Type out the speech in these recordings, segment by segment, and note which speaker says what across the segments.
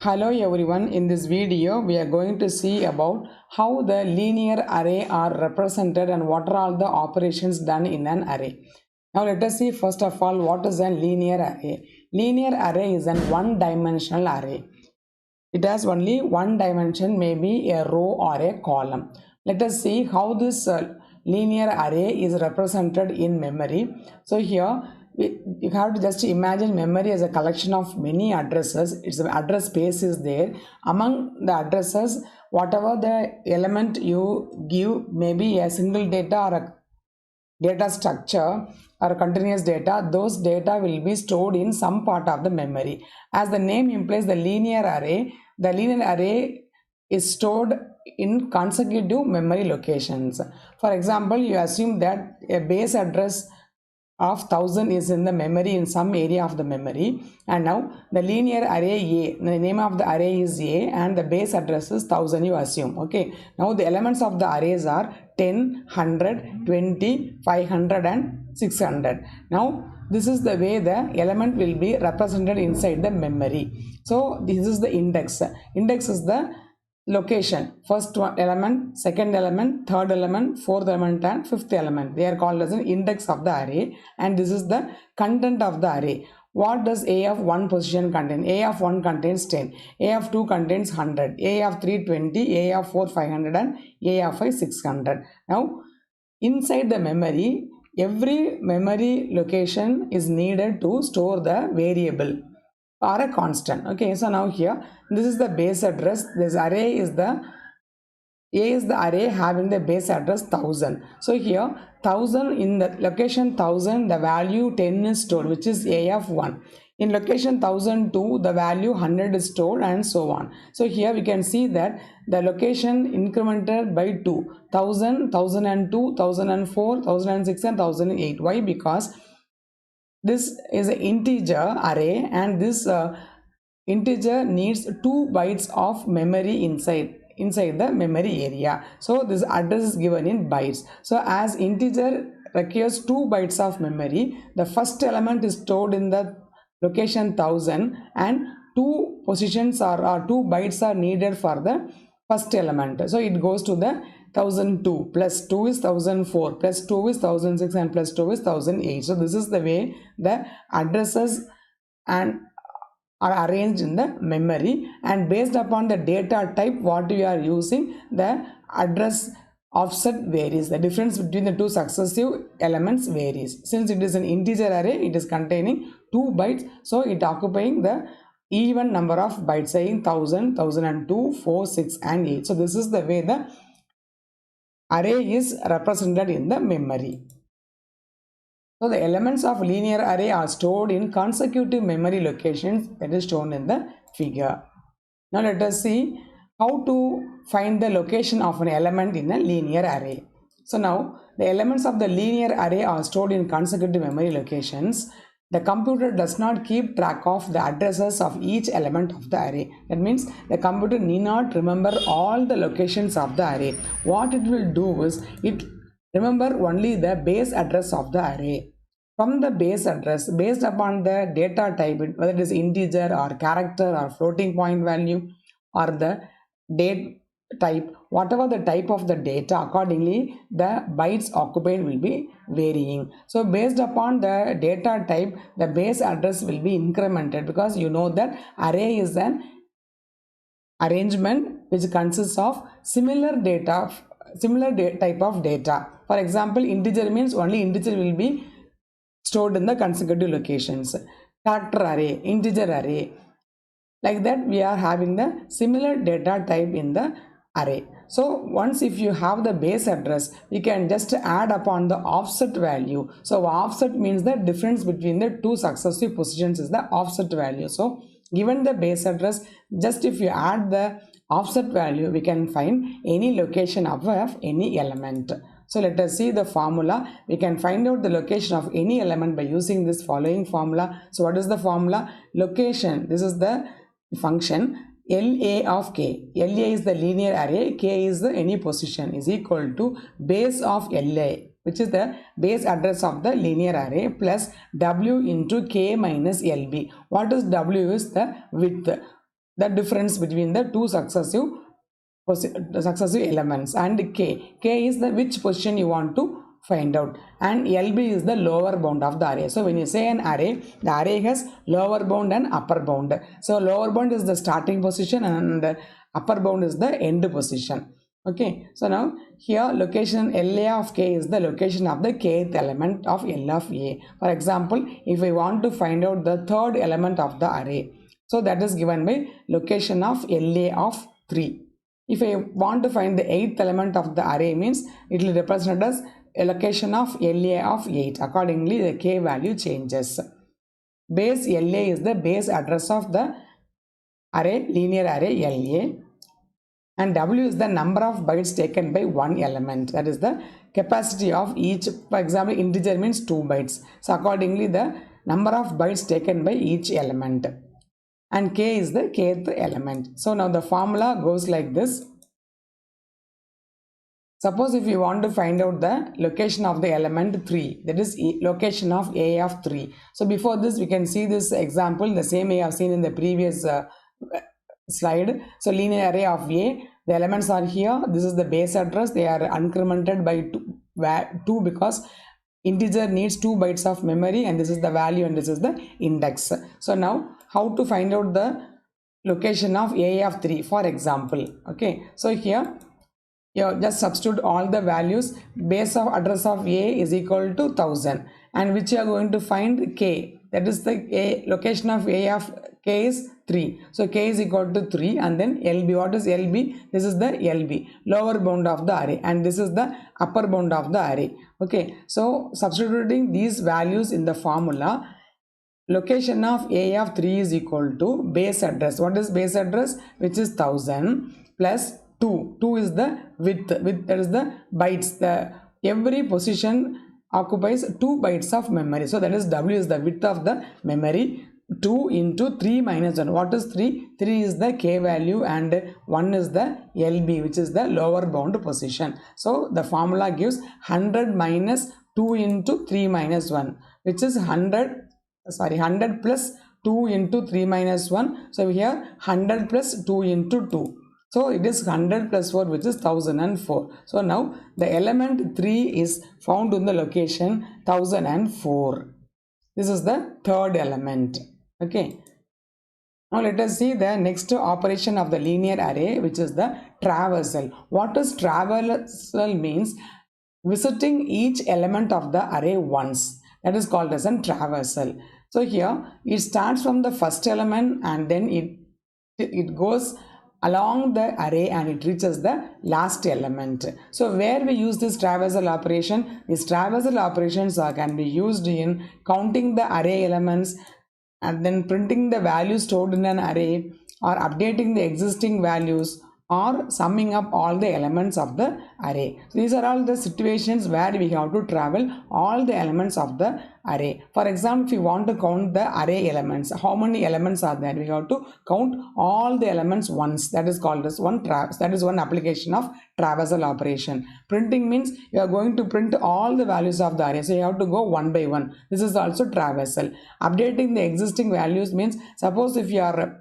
Speaker 1: Hello everyone, in this video we are going to see about how the linear array are represented and what are all the operations done in an array. Now let us see first of all what is a linear array. Linear array is an one-dimensional array. It has only one dimension, maybe a row or a column. Let us see how this linear array is represented in memory. So here you have to just imagine memory as a collection of many addresses. Its address space is there. Among the addresses, whatever the element you give, maybe a single data or a data structure or continuous data, those data will be stored in some part of the memory. As the name implies, the linear array is stored in consecutive memory locations. For example, you assume that a base address of 1000 is in the memory in some area of the memory, and now the linear array A, the name of the array is A and the base address is 1000, you assume. Okay, now the elements of the arrays are 10, 100, 20, 500 and 600. Now this is the way the element will be represented inside the memory. So this is the index. Index is the location, first one element, second element, third element, fourth element and fifth element. They are called as an index of the array, and this is the content of the array. What does A of 1 position contain? A of 1 contains 10, A of 2 contains 100, A of 3 20, A of 4 500 and A of 5 600. Now inside the memory, every memory location is needed to store the variable or a constant. Okay, so now here this is the base address. This array is the A is the array having the base address 1000. So here 1000, in the location 1000 the value 10 is stored, which is A of 1. In location 1002 the value 100 is stored, and so on. So here we can see that the location incremented by 2, 1000, 1002, 1004, 1006 and 1008. Why? Because this is an integer array, and this integer needs 2 bytes of memory inside the memory area. So this address is given in bytes. So as integer requires 2 bytes of memory, the first element is stored in the location 1000 and 2 positions or 2 bytes are needed for the first element. So it goes to the 1002 plus 2 is 1004 plus 2 is 1006 and plus 2 is 1008. So this is the way the addresses and are arranged in the memory, and based upon the data type what we are using, the address offset varies. The difference between the two successive elements varies. Since it is an integer array, it is containing 2 bytes, so it occupying the even number of bytes, saying 1000, 1002, 4, 6 and 8. So this is the way the array is represented in the memory. So the elements of linear array are stored in consecutive memory locations, that is shown in the figure. Now let us see how to find the location of an element in a linear array. So now the elements of the linear array are stored in consecutive memory locations. The computer does not keep track of the addresses of each element of the array. That means the computer need not remember all the locations of the array. What it will do is it remember only the base address of the array. From the base address, based upon the data type, whether it is integer or character or floating point value or the date type, whatever the type of the data, accordingly the bytes occupied will be varying. So based upon the data type, the base address will be incremented, because you know that array is an arrangement which consists of similar type of data. For example, integer means only integer will be stored in the consecutive locations. Character array, integer array, like that we are having the similar data type in the array. So once if you have the base address, we can just add upon the offset value. So offset means the difference between the two successive positions is the offset value. So given the base address, just if you add the offset value, we can find any location of any element. So let us see the formula. We can find out the location of any element by using this following formula. So what is the formula? Location, this is the function LA of K. LA is the linear array, K is the any position, is equal to base of LA, which is the base address of the linear array, plus W into K minus LB. What is W? Is the width. the difference between the two successive elements, and k is the which position you want to find out, and LB is the lower bound of the array. So when you say an array, the array has lower bound and upper bound. So lower bound is the starting position and upper bound is the end position. Okay, so now here location LA of k is the location of the kth element of L of A. For example, if I want to find out the third element of the array, so that is given by location of LA of 3. If I want to find the 8th element of the array, means it will represent as a location of LA of 8. Accordingly, the k value changes. Base LA is the base address of the array, linear array LA, and W is the number of bytes taken by one element. That is the capacity of each. For example, integer means 2 bytes. So accordingly, the number of bytes taken by each element. And k is the kth element. So now the formula goes like this. Suppose if you want to find out the location of the element 3, that is location of A of 3. So before this, we can see this example, the same I have seen in the previous slide. So linear array of A, the elements are here. This is the base address. They are incremented by 2 because integer needs 2 bytes of memory, and this is the value and this is the index. So now how to find out the location of A of 3, for example. Okay, so here you just substitute all the values. Base of address of A is equal to 1000, and which you are going to find k, that is the location of A of k is 3. So k is equal to 3, and then LB. What is LB? This is the LB, lower bound of the array, and this is the upper bound of the array. Okay, so substituting these values in the formula, location of A of 3 is equal to base address. What is base address? Which is 1000 plus 2. 2 is the width, that is the bytes. Every position occupies 2 bytes of memory. So that is W is the width of the memory. 2 into 3 minus 1. What is 3? 3 is the k value and 1 is the LB, which is the lower bound position. So the formula gives 100 minus 2 into 3 minus 1, which is 100 plus 2 into 3 minus 1. So here 100 plus 2 into 2. So it is 100 plus 4, which is 1004. So now the element 3 is found in the location 1004. This is the third element. Okay. Now let us see the next operation of the linear array, which is the traversal. What is traversal means? Visiting each element of the array once. That is called as a traversal. So here it starts from the first element and then it goes along the array and it reaches the last element. So where we use this traversal operation? These traversal operations can be used in counting the array elements and then printing the values stored in an array, or updating the existing values, or summing up all the elements of the array. So these are all the situations where we have to travel all the elements of the array. For example, if you want to count the array elements, how many elements are there? We have to count all the elements once. That is called as that is one application of traversal operation. Printing means you are going to print all the values of the array. So you have to go one by one. This is also traversal. Updating the existing values means, suppose if you are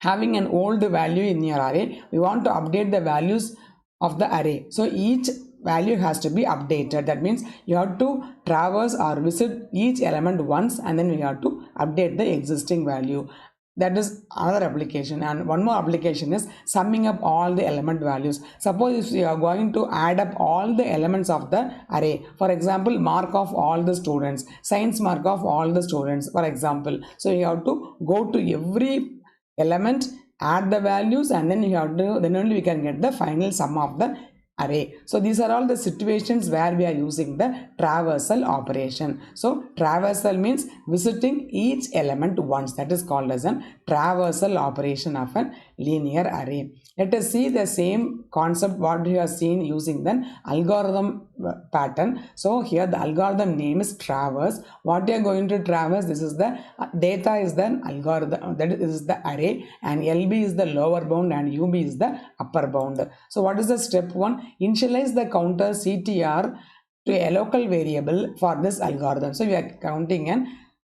Speaker 1: having an old value in your array, we want to update the values of the array. So each value has to be updated. That means you have to traverse or visit each element once, and then we have to update the existing value. That is another application. And one more application is summing up all the element values. Suppose if you are going to add up all the elements of the array, for example, mark of all the students, science mark of all the students, for example. So you have to go to every element, add the values, and then you have to, then only we can get the final sum of the array. So these are all the situations where we are using the traversal operation. So traversal means visiting each element once. That is called as a traversal operation of a linear array. Let us see the same concept what we have seen using the algorithm pattern. So here the algorithm name is traverse. What we are going to traverse, this is the data is the algorithm, that is the array, and LB is the lower bound and UB is the upper bound. So what is the step 1? Initialize the counter CTR to a local variable for this algorithm. So we are counting and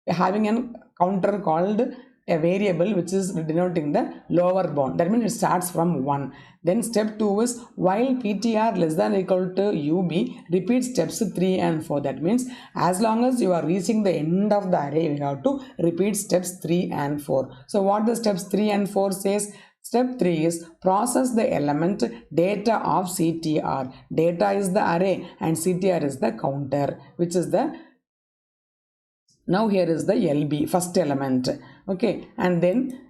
Speaker 1: having a counter called a variable which is denoting the lower bound. That means it starts from 1. Then step 2 is while ptr less than or equal to ub, repeat steps 3 and 4. That means as long as you are reaching the end of the array, you have to repeat steps 3 and 4. So what the steps 3 and 4 says? Step 3 is process the element data of CTR. Data is the array and CTR is the counter, which is the, now here is the LB, first element. Okay, and then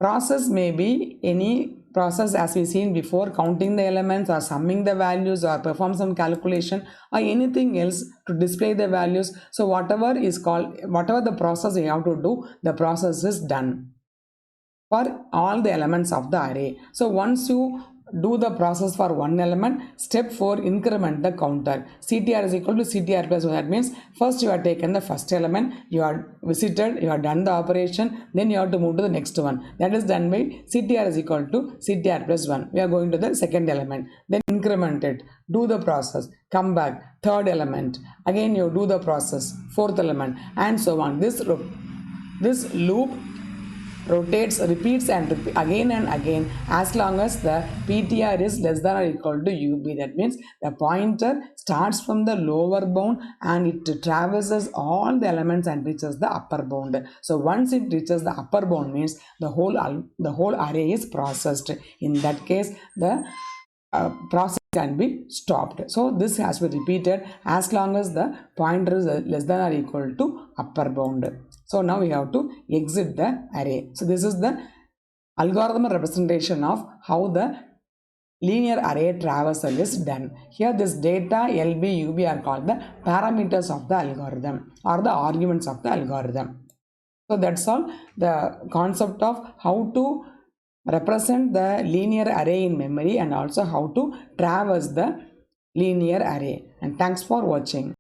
Speaker 1: process may be any process as we seen before, counting the elements or summing the values or perform some calculation or anything else to display the values. So whatever is called, whatever the process you have to do, the process is done for all the elements of the array. So once you do the process for one element, step 4 increment the counter. CTR is equal to CTR plus 1. That means first you have taken the first element, you have visited, you have done the operation, then you have to move to the next one. That is done by CTR is equal to CTR plus 1. We are going to the second element, then increment it, do the process, come back, third element, again you do the process, fourth element, and so on. This loop rotates, repeats and again and again as long as the ptr is less than or equal to ub. That means the pointer starts from the lower bound and it traverses all the elements and reaches the upper bound. So once it reaches the upper bound means the whole array is processed. In that case the process can be stopped. So this has to be repeated as long as the pointer is less than or equal to upper bound. So now we have to exit the array. So this is the algorithm representation of how the linear array traversal is done. Here this data LB, UB are called the parameters of the algorithm or the arguments of the algorithm. So that's all the concept of how to represent the linear array in memory and also how to traverse the linear array. And thanks for watching.